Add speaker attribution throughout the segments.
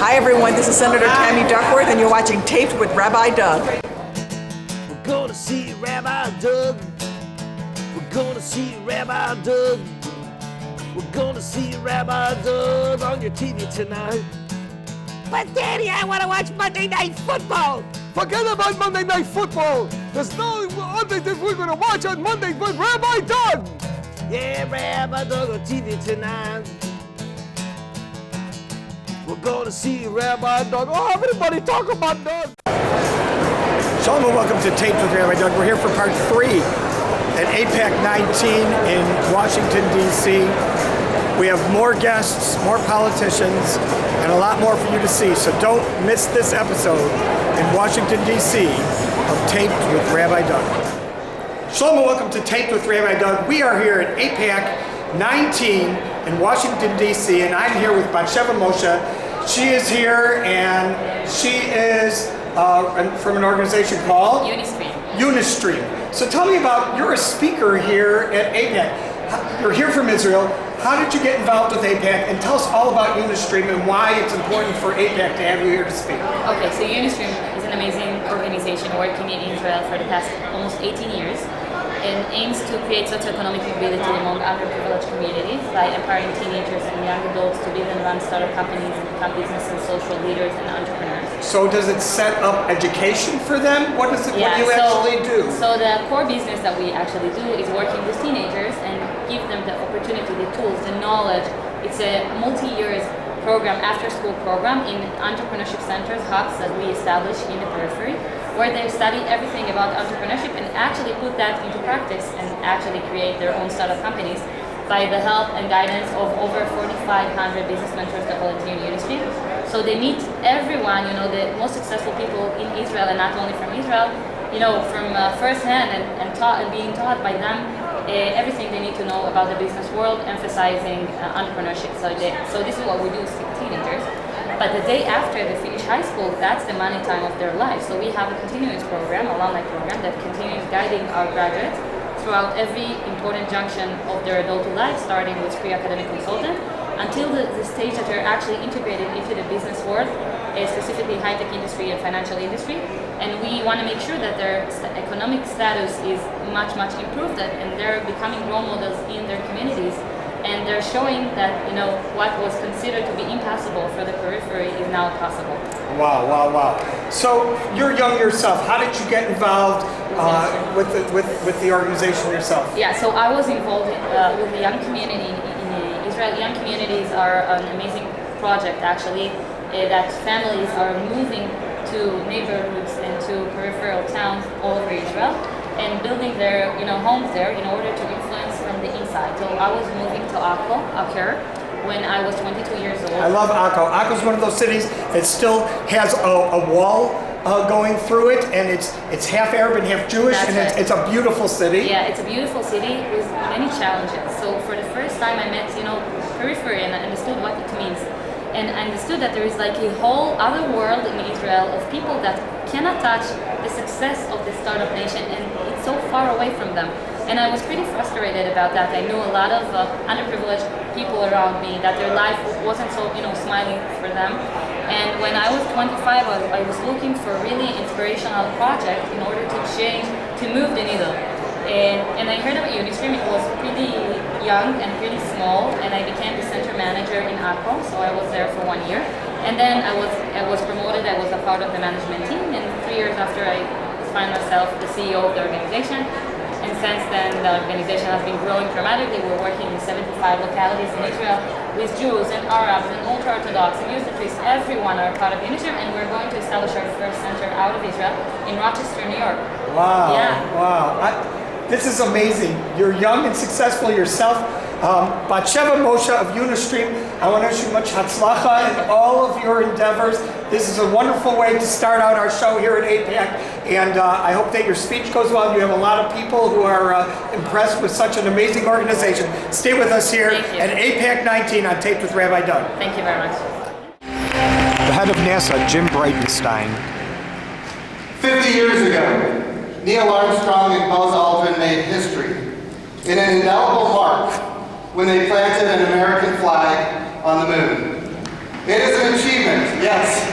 Speaker 1: Hi everyone, this is Senator Tammy Duckworth and you're watching Taped with Rabbi Doug.
Speaker 2: We're gonna see Rabbi Doug. We're gonna see Rabbi Doug. We're gonna see Rabbi Doug on your TV tonight. But Daddy, I wanna watch Monday Night Football.
Speaker 3: Forget about Monday Night Football. There's no other thing we're gonna watch on Monday but Rabbi Doug.
Speaker 2: Yeah, Rabbi Doug on TV tonight. We're gonna see Rabbi Doug. Oh, everybody talk about Doug.
Speaker 4: Shalom and welcome to Taped with Rabbi Doug. We're here for part 3 at AIPAC 19 in Washington, D.C. We have more guests, more politicians, and a lot more for you to see. So don't miss this episode in Washington, D.C. of Taped with Rabbi Doug. Shalom and welcome to Taped with Rabbi Doug. We are here at AIPAC 19 in Washington, D.C. and I'm here with Batsheva Moshe. She is here and she is from an organization called? Unistream. So tell me about, you're a speaker here at AIPAC. You're here from Israel. How did you get involved with AIPAC? And tell us all about Unistream and why it's important for AIPAC to have you here to speak.
Speaker 5: Okay, so Unistream is an amazing organization working in Israel for the past almost 18 years and aims to create socioeconomic mobility among underprivileged communities by empowering teenagers and young adults to build and run startup companies and become business and social leaders and entrepreneurs.
Speaker 4: So does it set up education for them? What is it? What do you actually do?
Speaker 5: So the core business that we actually do is working with teenagers and give them the opportunity, the tools, the knowledge. It's a multi-years program, after-school program in entrepreneurship centers, hubs that we establish in the periphery, where they study everything about entrepreneurship and actually put that into practice and actually create their own startup companies by the help and guidance of over 4,500 business mentors that volunteer in Unistream. So they meet everyone, the most successful people in Israel, and not only from Israel, from firsthand and being taught by them everything they need to know about the business world, emphasizing entrepreneurship. So this is what we do with teenagers. But the day after they finish high school, that's the money time of their life. So we have a continuous program, a alumni program, that continues guiding our graduates throughout every important junction of their adulthood life, starting with pre-academic consultant, until the stage that they're actually integrated into the business world, specifically high-tech industry and financial industry. And we want to make sure that their economic status is much, much improved, and they're becoming role models in their communities. And they're showing that, what was considered to be impossible for the periphery is now possible.
Speaker 4: Wow. So you're young yourself. How did you get involved with the organization yourself?
Speaker 5: Yeah, so I was involved with the young community in Israel. Young communities are an amazing project, actually, that families are moving to neighborhoods and to peripheral towns all over Israel and building their homes there in order to influence from the inside. So I was moving to Akko when I was 22 years old.
Speaker 4: I love Akko. Akko is one of those cities that still has a wall going through it, and it's half Arab and half Jewish, it's a beautiful city.
Speaker 5: Yeah, it's a beautiful city with many challenges. So for the first time I met periphery and I understood what it means. And I understood that there is like a whole other world in Israel of people that cannot touch the success of the startup nation, and it's so far away from them. And I was pretty frustrated about that. I knew a lot of underprivileged people around me that their life wasn't so smiling for them. And when I was 25, I was looking for a really inspirational project in order to change, to move the needle. And I heard about Unistream. It was pretty young and pretty small, and I became the center manager in Akko, so I was there for 1 year. And then I was promoted. I was a part of the management team, and 3 years after I found myself the CEO of the organization. And since then, the organization has been growing dramatically. We're working in 75 localities in Israel with Jews and Arabs and ultra-Orthodox and Youth. Everyone are part of Unistream, and we're going to establish our first center out of Israel in Rochester, New York.
Speaker 4: Wow.
Speaker 5: Yeah.
Speaker 4: Wow. This is amazing. You're young and successful yourself. Batsheva Moshe of Unistream, I want to wish you much hatzlacha in all of your endeavors. This is a wonderful way to start out our show here at AIPAC, and I hope that your speech goes well. You have a lot of people who are impressed with such an amazing organization. Stay with us here at AIPAC 19 on Taped with Rabbi Doug.
Speaker 5: Thank you very much.
Speaker 4: The head of NASA, Bridenstine.
Speaker 6: 50 years ago, Neil Armstrong and Buzz Aldrin made history in an indelible mark when they planted an American flag on the moon. It is an achievement achievement, yes.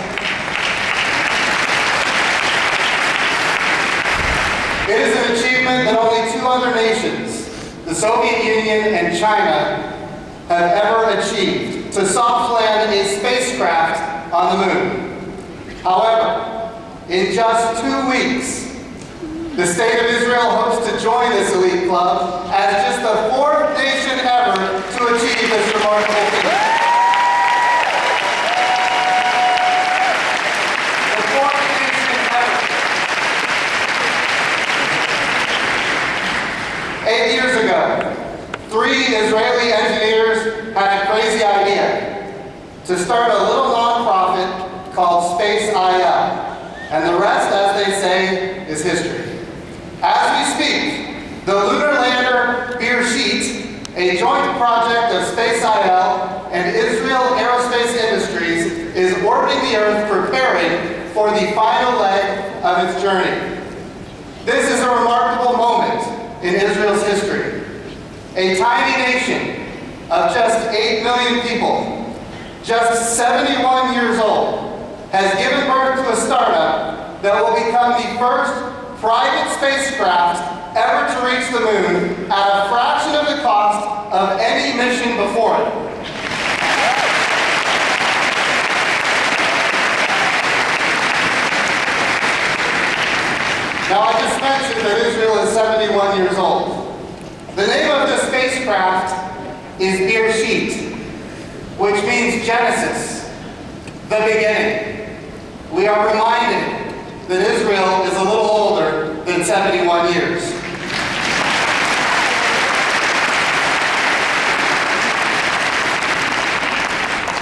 Speaker 6: It is an achievement that only two other nations, the Soviet Union and China, have ever achieved, to soft land a spacecraft on the moon. However, in just 2 weeks, the State of Israel hopes to join this elite club as just the fourth nation ever to achieve this remarkable feat. The fourth nation ever. 8 years ago, 3 Israeli engineers had a crazy idea to start a little nonprofit called SpaceIL. And the rest, as they say, is history. As we speak, the lunar lander Batsheva, a joint project of SpaceIL and Israel Aerospace Industries, is orbiting the Earth preparing for the final leg of its journey. This is a remarkable moment in Israel's history. A tiny nation of just 8 million people, just 71 years old, has given birth to a startup that will become the first private spacecraft ever to reach the moon at a fraction of the cost of any mission before it. Now, I just mentioned that Israel is 71 years old. The name of the spacecraft is Batsheva, which means Genesis, the beginning. We are reminded that Israel is a little older than 71 years.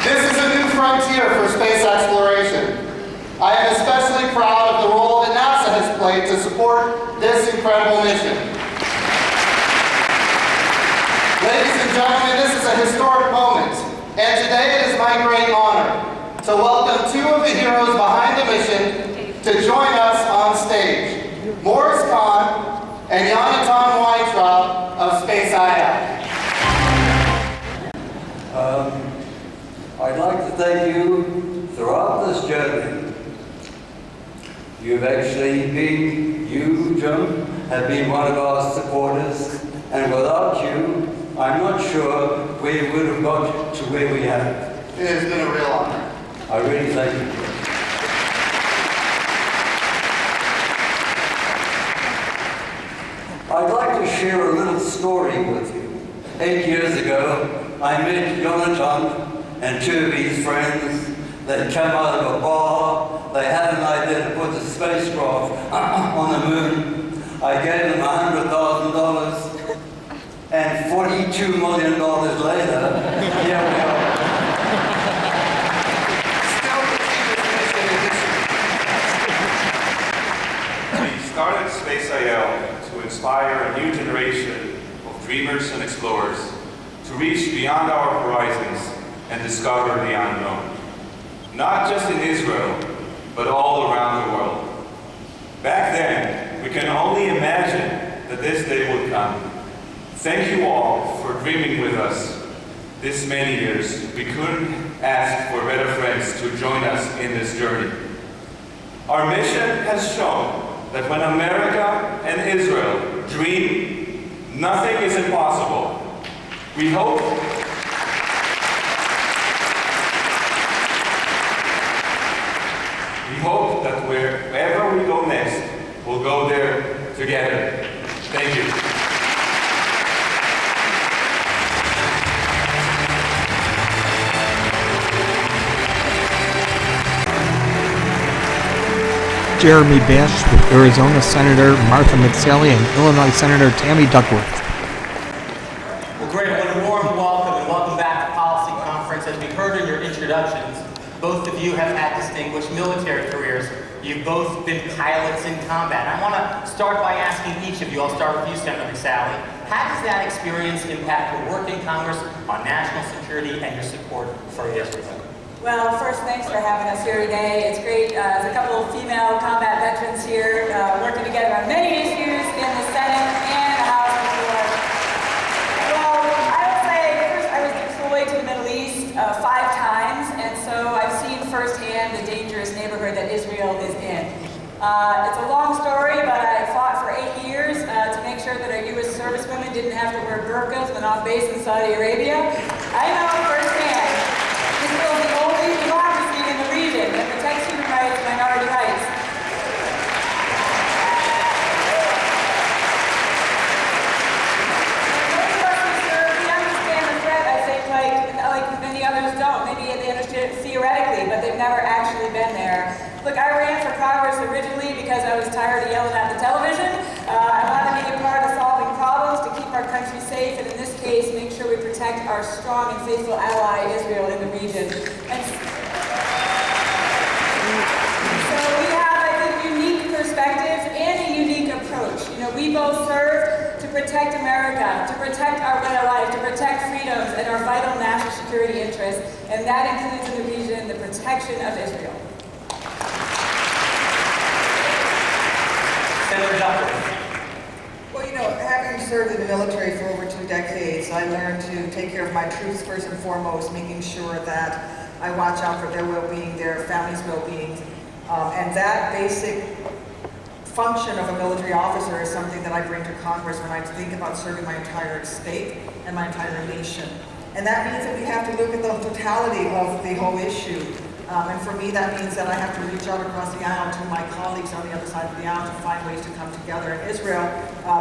Speaker 6: This is a new frontier for space exploration. I am especially proud of the role that NASA has played to support this incredible mission. Ladies and gentlemen, this is a historic moment, and today it is my great honor to welcome 2 of the heroes behind the mission to join us on stage, Kahn and Yonatan of SpaceIL.
Speaker 7: I'd like to thank you throughout this journey. You've actually been, you, Jim, have been one of our supporters, and without you, I'm not sure we would have got to where we have.
Speaker 6: It has been a real honor.
Speaker 7: I really thank you. I'd like to share a little story with you. 8 years ago, I met Yonatan and 2 of his friends. They'd come out of a bar. They had an idea to put the spacecraft on the moon. I gave them $100,000, and $42 million later, here we are.
Speaker 8: We started SpaceIL to inspire a new generation of dreamers and explorers to reach beyond our horizons and discover the unknown. Not just in Israel, but all around the world. Back then, we can only imagine that this day would come. Thank you all for dreaming with us this many years. We couldn't ask for better friends to join us in this journey. Our mission has shown that when America and Israel dream, nothing is impossible. We hope that wherever we go next, we'll go there together. Thank you.
Speaker 9: Jeremy Bash with Arizona Senator Martha McSally and Illinois Senator Tammy Duckworth.
Speaker 10: Well, great. What a warm welcome and welcome back to Policy Conference. As we heard in your introductions, both of you have had distinguished military careers. You've both been pilots in combat. I want to start by asking each of you, I'll start with you, Senator McSally, how does that experience impact your work in Congress on national security and your support for Israel?
Speaker 11: Well, first, thanks for having us here today. It's great. There's a couple of female combat veterans here working together on many issues in the Senate and the House before. Well, I would say, first, I was deployed to the Middle East 5 times, and so I've seen firsthand the dangerous neighborhood that Israel is in. It's a long story, but I fought for 8 years to make sure that our U.S. servicewomen didn't have to wear burqas when off base in Saudi Arabia. I know firsthand Israel is the only democracy in the region that protects human rights and minority rights. Like many others don't. Maybe they understood it theoretically, but they've never actually been there. Look, I ran for Congress originally because I was tired of yelling at the television. I wanted to be a part of solving problems to keep our country safe, and in this case, make sure we protect our strong and faithful ally, Israel, in the region. And so we have, I think, unique perspectives and a unique approach. You know, we both serve to protect America, to protect our way of life, to protect freedoms and our vital national security interests, and that includes in the region the protection of Israel.
Speaker 10: Senator Duckworth.
Speaker 1: Well, you know, having served in the military for over 2 decades, I learned to take care of my troops first and foremost, making sure that I watch out for their well-being, their families' well-being, and that basic function of a military officer is something that I bring to Congress when I think about serving my entire state and my entire nation. And that means that we have to look at the totality of the whole issue. And for me, that means that I have to reach out across the aisle to my colleagues on the other side of the aisle to find ways to come together. And Israel,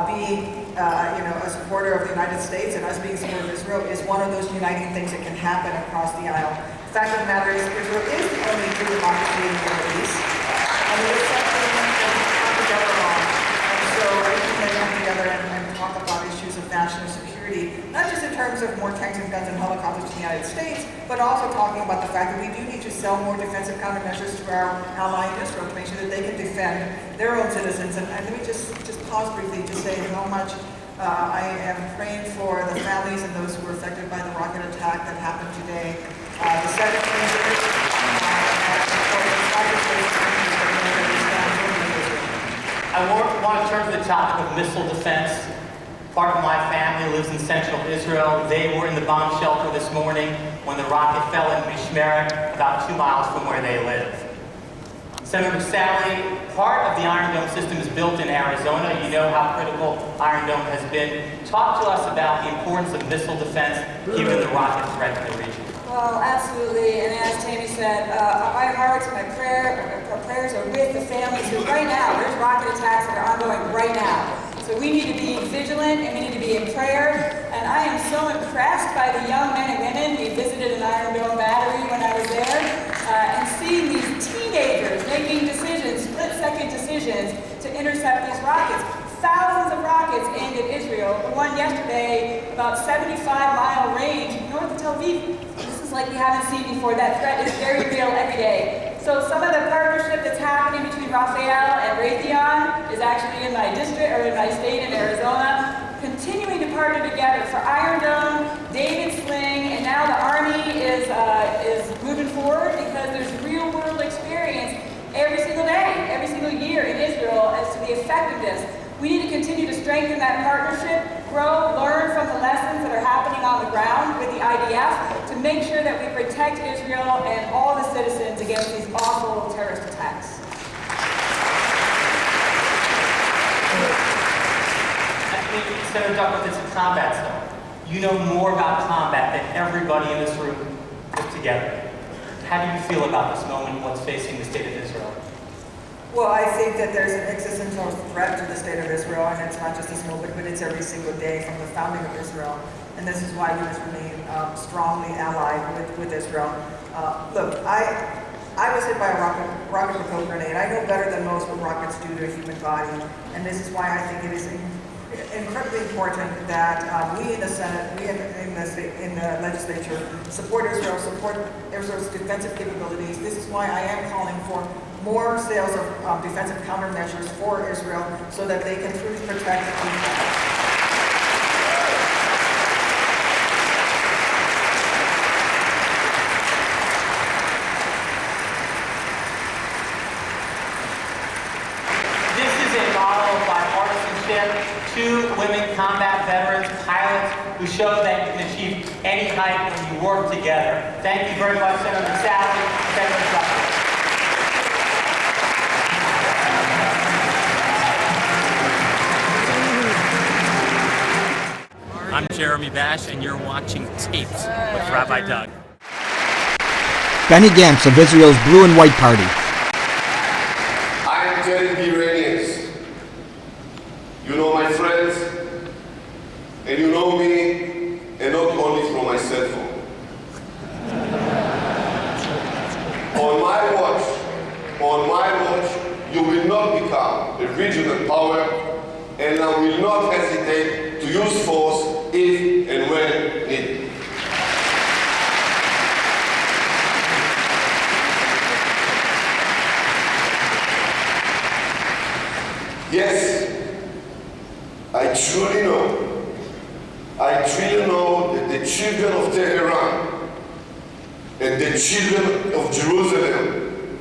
Speaker 1: being a supporter of the United States and us being a supporter of Israel is one of those uniting things that can happen across the aisle. The fact of the matter is, Israel is the only true democracy in the Middle East. And it is something that we come together on. And so we can come together and talk about issues of national security, not just in terms of more tanks and guns and helicopters to the United States, but also talking about the fact that we do need to sell more defensive countermeasures to our ally in Israel to make sure that they can defend their own citizens. And let me just pause briefly to say how much I am praying for the families and those who were affected by the rocket attack that happened today. The 7 strangers, and of course the cyberspace strangers that know that we stand with Israel.
Speaker 10: I want to turn to the topic of missile defense. Part of my family lives in central Israel. They were in the bomb shelter this morning when the rocket fell in Mishmeret, about 2 miles from where they live. Senator McSally, part of the Iron Dome system is built in Arizona. You know how critical Iron Dome has been. Talk to us about the importance of missile defense given the rocket threat in the region.
Speaker 11: Well, absolutely, and as Tammy said, my hearts and our prayers are with the families who right now, there's rocket attacks that are ongoing right now. So we need to be vigilant and we need to be in prayer. And I am so impressed by the young men and women. We visited an Iron Dome battery when I was there, and seeing these teenagers making decisions, split-second decisions to intercept these rockets. Thousands of rockets aimed at Israel. The one yesterday, about 75-mile range north of Tel Aviv. This is like we haven't seen before. That threat is very real every day. So some of the partnership that's happening between Raphael and Raytheon is actually in my district, or in my state in Arizona. Continuing to partner together for Iron Dome, David Sling, and now the Army is moving forward because there's real-world experience every single day, every single year in Israel as to the effectiveness. We need to continue to strengthen that partnership, grow, learn from the lessons that are happening on the ground with the IDF to make sure that we protect Israel and all the citizens against these awful terrorist attacks.
Speaker 10: Senator Duckworth, it's a combat zone. You know more about combat than everybody in this room put together. How do you feel about this moment and what's facing the state of Israel?
Speaker 1: Well, I think that there's an existential threat to the state of Israel, and it's not just this moment, but it's every single day from the founding of Israel. And this is why we must remain strongly allied with Israel. Look, I was hit by a rocket propelled grenade. I know better than most what rockets do to a human body, and this is why I think it is incredibly important that we in the Senate, we in the legislature, support Israel, support Israel's defensive capabilities. This is why I am calling for more sales of defensive countermeasures for Israel so that they can truly protect the people.
Speaker 10: Two women combat veterans, pilots, who show that you can achieve any height when you work together. Thank you very much, Senator McSally, Senator Duckworth.
Speaker 12: I'm Jeremy Bash, and you're watching Taped with Rabbi Doug.
Speaker 9: Benny Gantz of Israel's Blue and White Party.
Speaker 13: I am telling the Iranians, you know my friends, and you know me, and not only from my cell phone. On my watch, you will not become a regional power, and I will not hesitate to use force if and when needed. Yes, I truly know that the children of Tehran and the children of Jerusalem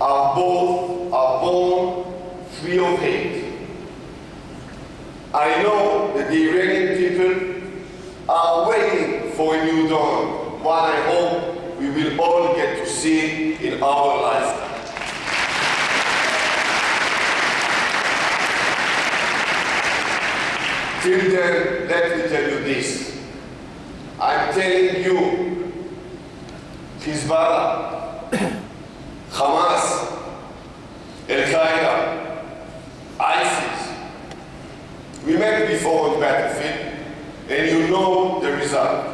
Speaker 13: are born free of hate. I know that the Iranian people are waiting for a new dawn, one I hope we will all get to see in our lifetime. Till then, let me tell you this. I'm telling you, Hezbollah, Hamas, Al-Qaeda, ISIS, we met before on the battlefield, and you know the result.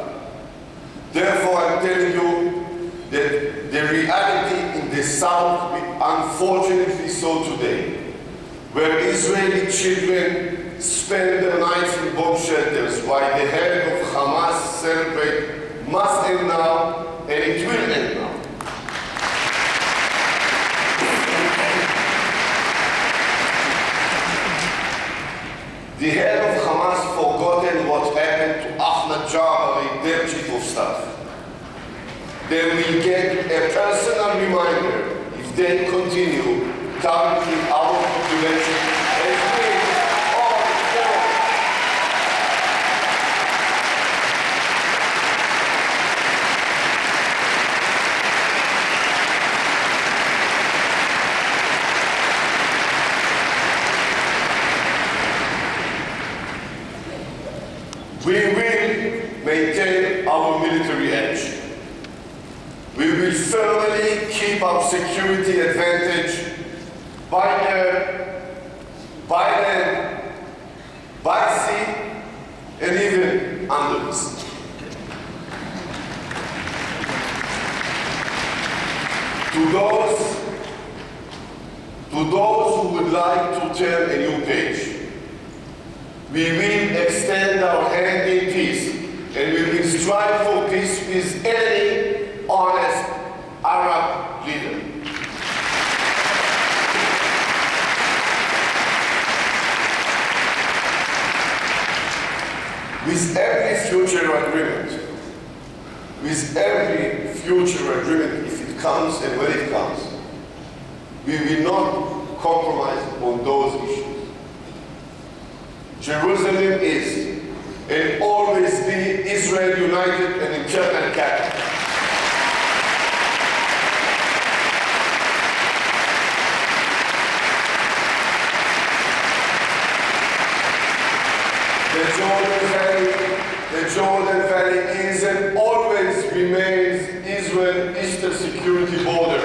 Speaker 13: Therefore, I'm telling you that the reality in the South, we unfortunately saw today, where Israeli children spend their nights in bomb shelters while the head of Hamas celebrate must end now, and it will end now. The head of Hamas forgotten what happened to Ahmad Jabari, their chief of staff. They will get a personal reminder if they continue targeting our population as we will maintain our military edge. We will firmly keep our security advantage by air, by land, by sea, and even under the sea. To those who would like to turn a new page, we will extend our hand in peace, and we will strive for peace with any honest Arab leader. With every future agreement, if it comes and when it comes, we will not compromise on those issues. Jerusalem is and always be Israel united and eternal capital. The Jordan Valley is and always remains Israel's eastern security border.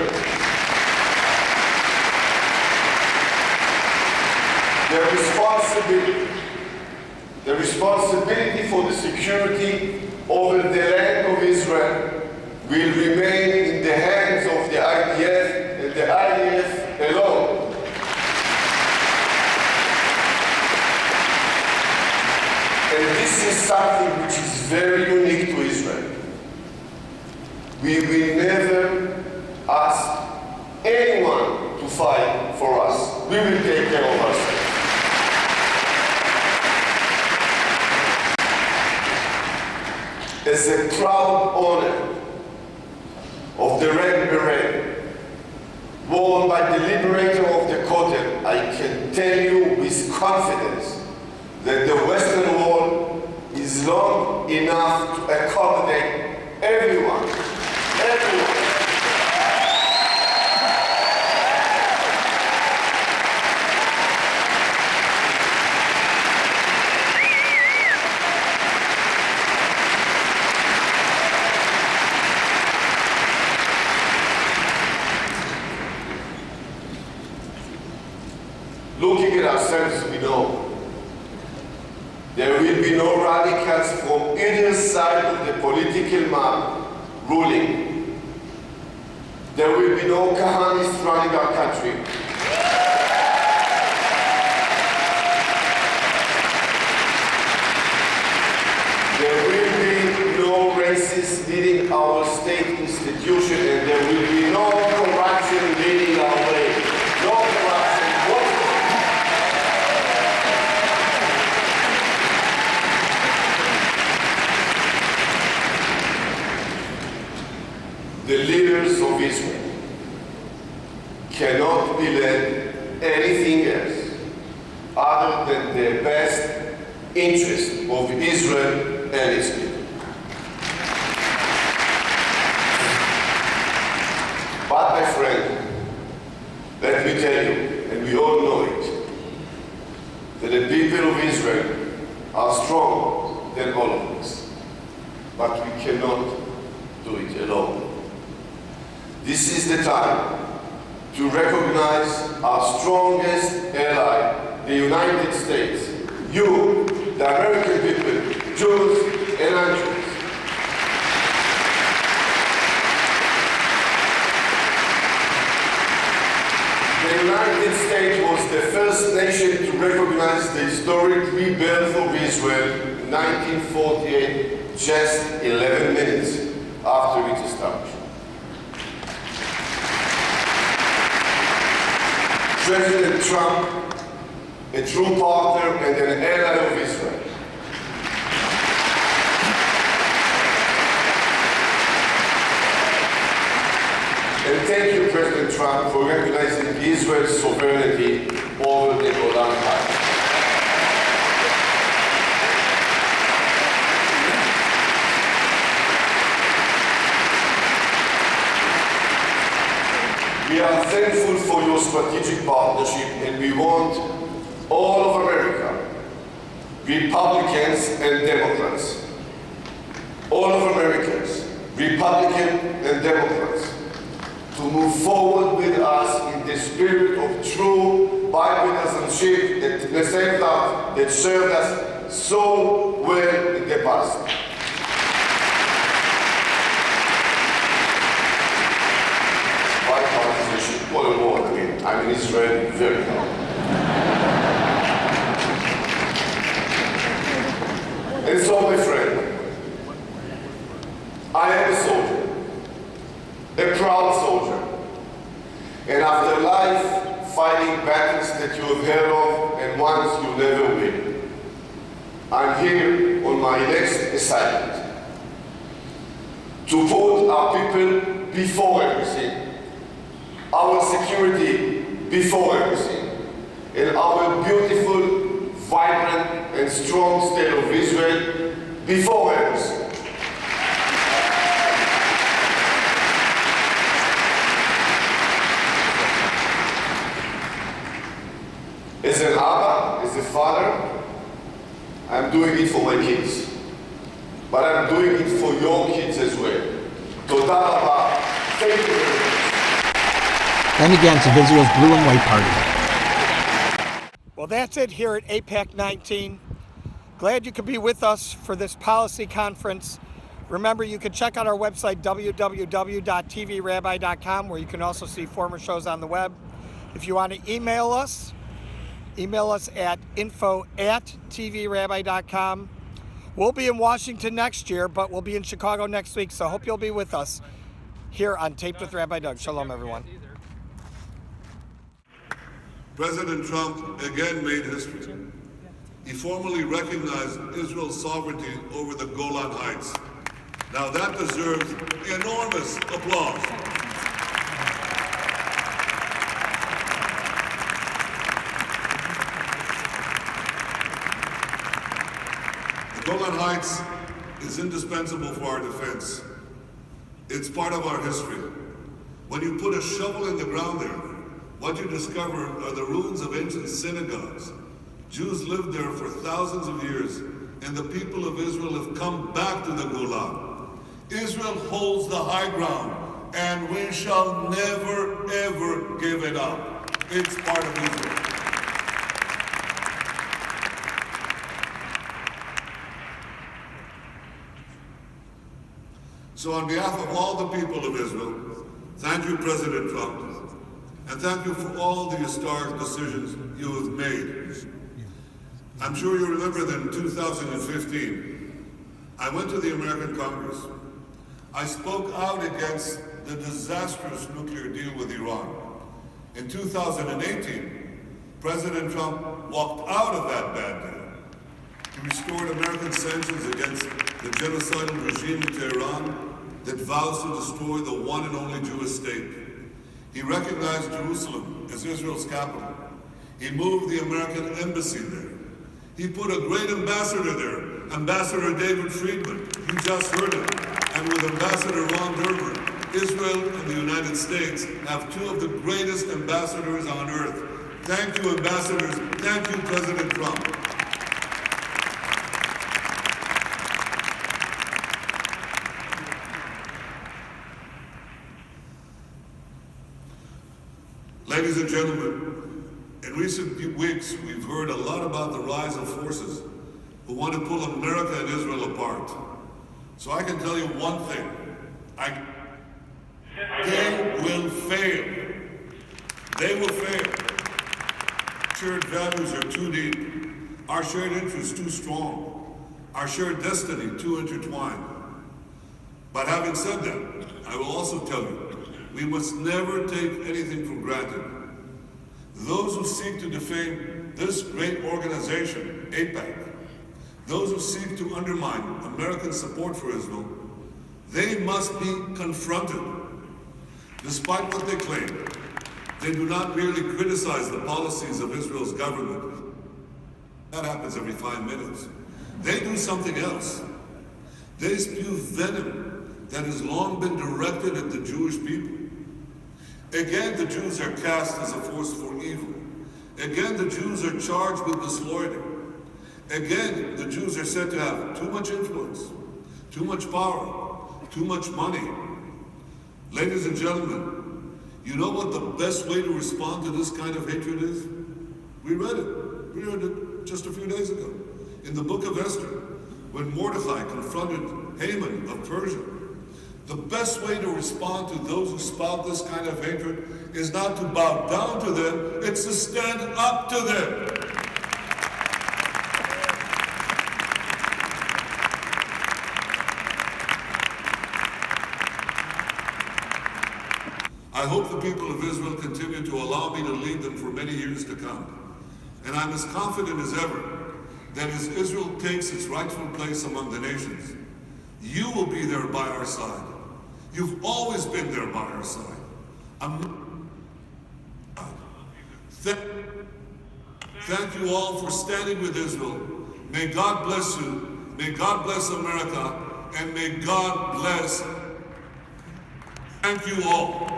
Speaker 13: The responsibility for the security over the land of Israel will remain in the hands of the IDF and the IDF alone. And this is something which is very unique to Israel. We will never ask anyone to fight for us. We will take care of ourselves. As a proud owner of the red beret worn by the liberator of the Kotel, I can tell you with confidence that the Western Wall is long enough to accommodate everyone. looking at ourselves, we know there will be no radicals from either side of the political map ruling. There will be no Kahanists running our country. There will be no racists leading our state institution, and there will be no corruption leading our way. No corruption. The leaders of Israel cannot be led anything else other than the best interest of Israel and its people. But my friend, let me tell you, and we all know it, that the people of Israel are stronger than all of us. But we cannot do it alone. This is the time to recognize our strongest ally, the United States. You, the American people, Jews and non-Jews. The United States was the first nation to recognize the historic rebirth of Israel in 1948, just 11 minutes after its establishment. President Trump, a true partner and an ally of Israel. And thank you, President Trump, for recognizing Israel's sovereignty over the Golan Heights. We are thankful for your strategic partnership, and we want all of America, Republicans and Democrats, all of Americans, Republicans and Democrats, to move forward with us in the spirit of true bipartisanship and the same love that served us so well in the past. More and more, I'm in Israel very now. And so, my friend, I am a soldier, a proud soldier. And after life, fighting battles that you have heard of and ones you never will, I'm here on my next assignment to put our people before everything, our security before everything, and our beautiful, vibrant, and strong state of Israel before everything. As an Abba, as a father, I'm doing it for my kids. But I'm doing it for your kids as well. Toda Rabba. Thank you very much.
Speaker 9: Then Gantz of Israel's Blue and White Party.
Speaker 4: Well, that's it here at AIPAC 19. Glad you could be with us for this policy conference. Remember, you can check out our website, www.tvrabbi.com, where you can also see former shows on the web. If you want to email us at info@tvrabbi.com. We'll be in Washington next year, but we'll be in Chicago next week, so hope you'll be with us here on Taped with Rabbi Doug. Shalom, everyone.
Speaker 14: President Trump again made history. He formally recognized Israel's sovereignty over the Golan Heights. Now that deserves enormous applause. The Golan Heights is indispensable for our defense. It's part of our history. When you put a shovel in the ground there, what you discover are the ruins of ancient synagogues. Jews lived there for thousands of years, and the people of Israel have come back to the Golan. Israel holds the high ground, and we shall never, ever give it up. It's part of Israel. So on behalf of all the people of Israel, thank you, President Trump, and thank you for all the historic decisions you have made. I'm sure you remember that in 2015, I went to the American Congress. I spoke out against the disastrous nuclear deal with Iran. In 2018, President Trump walked out of that bad deal. He restored American sanctions against the genocidal regime in Tehran that vows to destroy the one and only Jewish state. He recognized Jerusalem as Israel's capital. He moved the American embassy there. He put a great ambassador there, Ambassador David Friedman. You just heard him. And with Ambassador Ron Dermer, Israel and the United States have two of the greatest ambassadors on earth. Thank you, ambassadors. Thank you, President Trump. Ladies and gentlemen, in recent weeks, we've heard a lot about the rise of forces who want to pull America and Israel apart. So I can tell you one thing. They will fail. They will fail. Shared values are too deep. Our shared interests too strong. Our shared destiny too intertwined. But having said that, I will also tell you, we must never take anything for granted. Those who seek to defame this great organization, AIPAC, those who seek to undermine American support for Israel, they must be confronted. Despite what they claim, they do not merely criticize the policies of Israel's government. That happens every 5 minutes. They do something else. They spew venom that has long been directed at the Jewish people. Again, the Jews are cast as a force for evil. Again, the Jews are charged with disloyalty. Again, the Jews are said to have too much influence, too much power, too much money. Ladies and gentlemen, you know what the best way to respond to this kind of hatred is? We read it. We read it just a few days ago in the book of Esther, when Mordecai confronted Haman of Persia. The best way to respond to those who spout this kind of hatred is not to bow down to them, it's to stand up to them. I hope the people of Israel continue to allow me to lead them for many years to come. And I'm as confident as ever that as Israel takes its rightful place among the nations, you will be there by our side. You've always been there by our side. Thank you all for standing with Israel. May God bless you. May God bless America. And may God bless. Thank you all.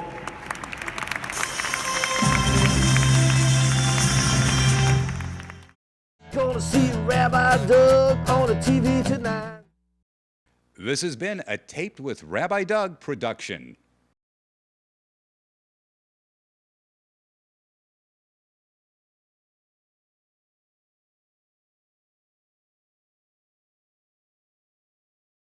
Speaker 2: Gonna see Rabbi Doug on the TV tonight.
Speaker 15: This has been a Taped with Rabbi Doug production.